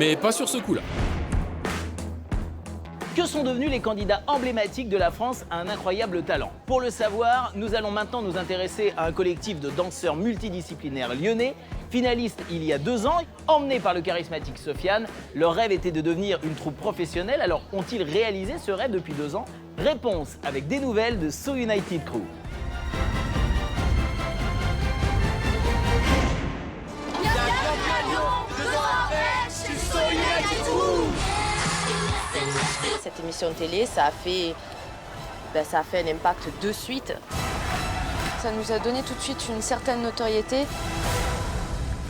Mais pas sur ce coup-là. Que sont devenus les candidats emblématiques de la France à un incroyable talent? Pour le savoir, nous allons maintenant nous intéresser à un collectif de danseurs multidisciplinaires lyonnais, finalistes il y a 2 ans, emmenés par le charismatique Sofiane. Leur rêve était de devenir une troupe professionnelle, alors ont-ils réalisé ce rêve depuis 2 ans? Réponse avec des nouvelles de So United Crew. Cette émission de télé, ça a fait un impact de suite. Ça nous a donné tout de suite une certaine notoriété.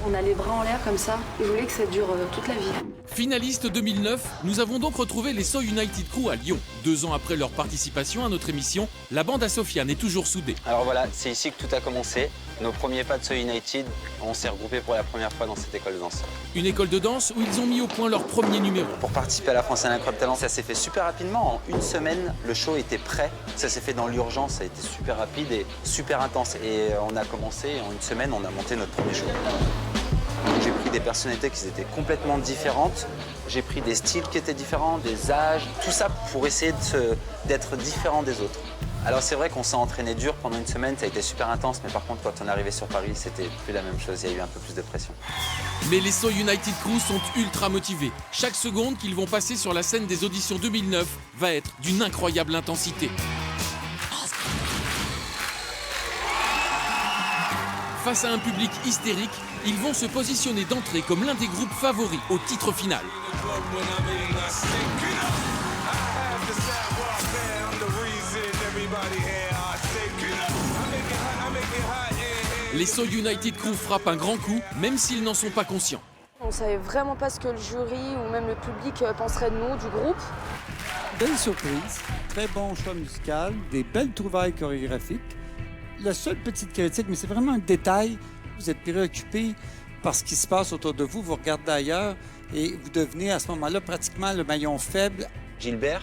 On a les bras en l'air comme ça. Ils voulaient que ça dure toute la vie. Finaliste 2009, nous avons donc retrouvé les So United Crew à Lyon. 2 ans après leur participation à notre émission, la bande à Sofiane est toujours soudée. Alors voilà, c'est ici que tout a commencé. Nos premiers pas de So United, on s'est regroupés pour la première fois dans cette école de danse. Une école de danse où ils ont mis au point leur premier numéro. Pour participer à la France à l'Incroyable Talent, ça s'est fait super rapidement. En 1 semaine, le show était prêt. Ça s'est fait dans l'urgence, ça a été super rapide et super intense. Et on a commencé, et en 1 semaine, on a monté notre premier show. J'ai pris des personnalités qui étaient complètement différentes. J'ai pris des styles qui étaient différents, des âges, tout ça pour essayer d'être différent des autres. Alors c'est vrai qu'on s'est entraîné dur pendant 1 semaine, ça a été super intense, mais par contre quand on est arrivé sur Paris, c'était plus la même chose, il y a eu un peu plus de pression. Mais les So United Crew sont ultra motivés. Chaque seconde qu'ils vont passer sur la scène des auditions 2009 va être d'une incroyable intensité. Face à un public hystérique, ils vont se positionner d'entrée comme l'un des groupes favoris au titre final. Les So United Crew frappent un grand coup, même s'ils n'en sont pas conscients. On savait vraiment pas ce que le jury ou même le public penserait de nous, du groupe. Belle surprise, très bon choix musical, des belles trouvailles chorégraphiques. La seule petite critique, mais c'est vraiment un détail, vous êtes préoccupé par ce qui se passe autour de vous, vous regardez ailleurs et vous devenez à ce moment-là pratiquement le maillon faible. Gilbert,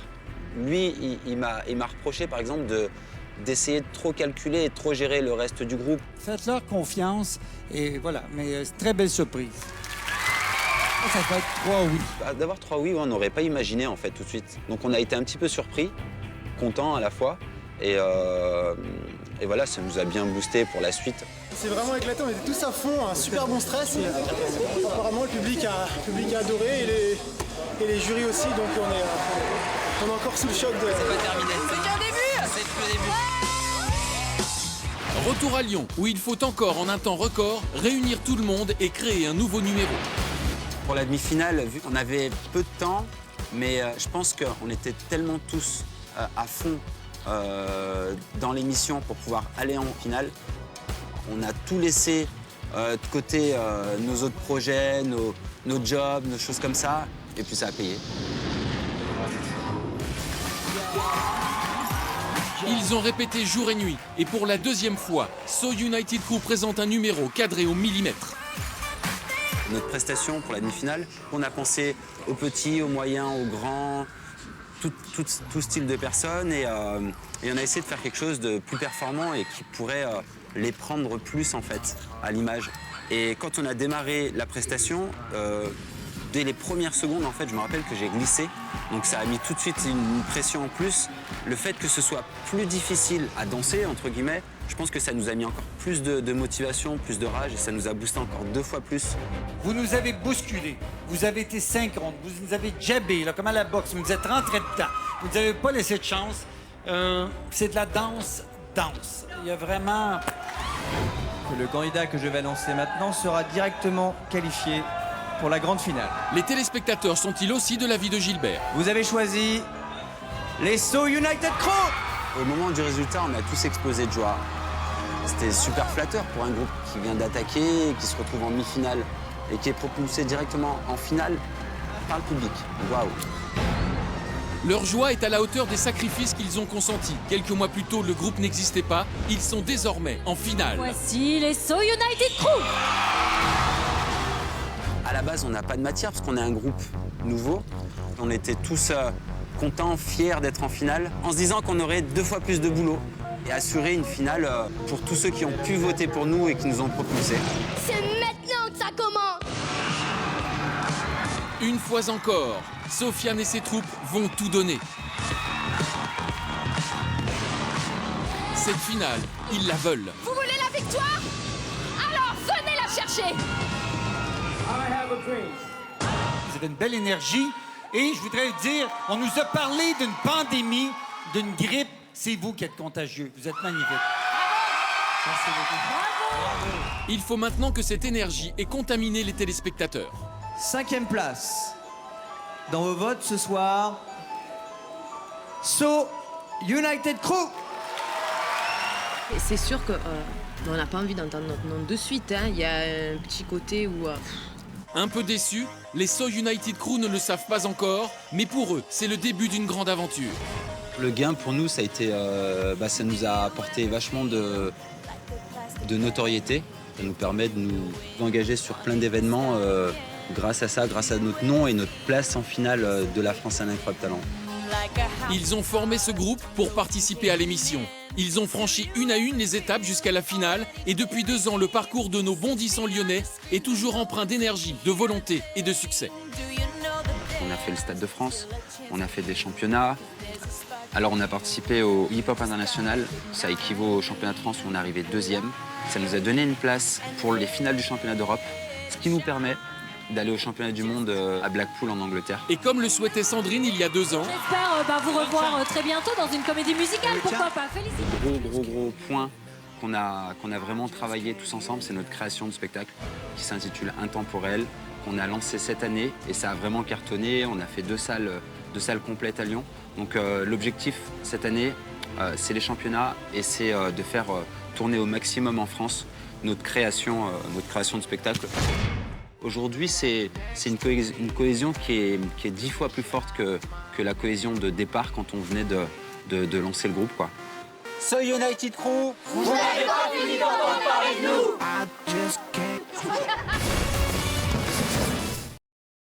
lui, il m'a reproché par exemple d'essayer de trop calculer et de trop gérer le reste du groupe. Faites-leur confiance et voilà, mais c'est très belle surprise. Ça va être 3 oui. D'avoir 3 oui, on n'aurait pas imaginé en fait tout de suite. Donc on a été un petit peu surpris, content à la fois. Et voilà, ça nous a bien boosté pour la suite. C'est vraiment éclaté, on était tous à fond, un super bon stress. Et apparemment, le public a adoré et les jurys aussi, donc on est encore sous le choc de... C'est pas terminé. C'est qu'un début. C'est le début. Retour à Lyon, où il faut encore, en un temps record, réunir tout le monde et créer un nouveau numéro. Pour la demi-finale, vu qu'on avait peu de temps, mais je pense qu'on était tellement tous à fond dans l'émission pour pouvoir aller en finale. On a tout laissé de côté, nos autres projets, nos jobs, nos choses comme ça, et puis ça a payé. Ils ont répété jour et nuit, et pour la 2e fois, So United Crew présente un numéro cadré au millimètre. Notre prestation pour la demi-finale, on a pensé aux petits, aux moyens, aux grands, tout style de personnes, et on a essayé de faire quelque chose de plus performant et qui pourrait les prendre plus en fait à l'image. Et quand on a démarré la prestation, dès les premières secondes en fait, je me rappelle que j'ai glissé, donc ça a mis tout de suite une pression en plus. Le fait que ce soit plus difficile à danser entre guillemets, je pense que ça nous a mis encore plus de motivation, plus de rage, et ça nous a boosté encore 2 fois plus. Vous nous avez bousculés, vous avez été synchrone, vous nous avez jabé, là, comme à la boxe, vous nous êtes rentrés dedans, vous nous avez pas laissé de chance. C'est de la danse. Il y a vraiment... Le candidat que je vais annoncer maintenant sera directement qualifié pour la grande finale. Les téléspectateurs sont-ils aussi de l'avis de Gilbert? Vous avez choisi les So United Crew. Au moment du résultat, on a tous explosé de joie. C'était super flatteur pour un groupe qui vient d'attaquer, qui se retrouve en demi-finale et qui est propulsé directement en finale par le public. Waouh! Leur joie est à la hauteur des sacrifices qu'ils ont consentis. Quelques mois plus tôt, le groupe n'existait pas. Ils sont désormais en finale. Voici les So United Crew. À la base, on n'a pas de matière parce qu'on est un groupe nouveau. On était tous contents, fiers d'être en finale, en se disant qu'on aurait 2 fois plus de boulot et assurer une finale pour tous ceux qui ont pu voter pour nous et qui nous ont propulsés. C'est maintenant que ça commence. Une fois encore, Sofiane et ses troupes vont tout donner. Cette finale, ils la veulent. Vous voulez la victoire? Alors venez la chercher. Vous avez une belle énergie. Et je voudrais dire, on nous a parlé d'une pandémie, d'une grippe. C'est vous qui êtes contagieux. Vous êtes magnifique. Merci beaucoup. Il faut maintenant que cette énergie ait contaminé les téléspectateurs. 5e place. Dans vos votes ce soir, So United Crew. C'est sûr qu'on n'a pas envie d'entendre notre nom de suite. Hein. Il y a un petit côté où... Un peu déçus, les So United Crew ne le savent pas encore, mais pour eux, c'est le début d'une grande aventure. Le gain pour nous, ça a été, ça nous a apporté vachement de notoriété. Ça nous permet de nous engager sur plein d'événements grâce à ça, grâce à notre nom et notre place en finale de la France à l'incroyable talent. Ils ont formé ce groupe pour participer à l'émission. Ils ont franchi une à une les étapes jusqu'à la finale et depuis 2 ans, le parcours de nos bondissants lyonnais est toujours empreint d'énergie, de volonté et de succès. On a fait le Stade de France, on a fait des championnats. Alors on a participé au Hip Hop International, ça équivaut au championnat de France où on est arrivé 2e. Ça nous a donné une place pour les finales du championnat d'Europe, ce qui nous permet d'aller au championnat du monde à Blackpool en Angleterre. Et comme le souhaitait Sandrine il y a 2 ans... J'espère vous revoir très bientôt dans une comédie musicale, pourquoi pas. Félicitations. Gros point qu'on a vraiment travaillé tous ensemble, c'est notre création de spectacle qui s'intitule Intemporel, qu'on a lancé cette année et ça a vraiment cartonné. On a fait 2 salles complètes à Lyon. Donc l'objectif cette année, c'est les championnats et c'est de faire tourner au maximum en France notre création de spectacle. Aujourd'hui, c'est une cohésion qui est 10 fois plus forte que la cohésion de départ quand on venait de lancer le groupe, quoi. So United Crew, Vous n'avez pas fini d'entendre parler de nous.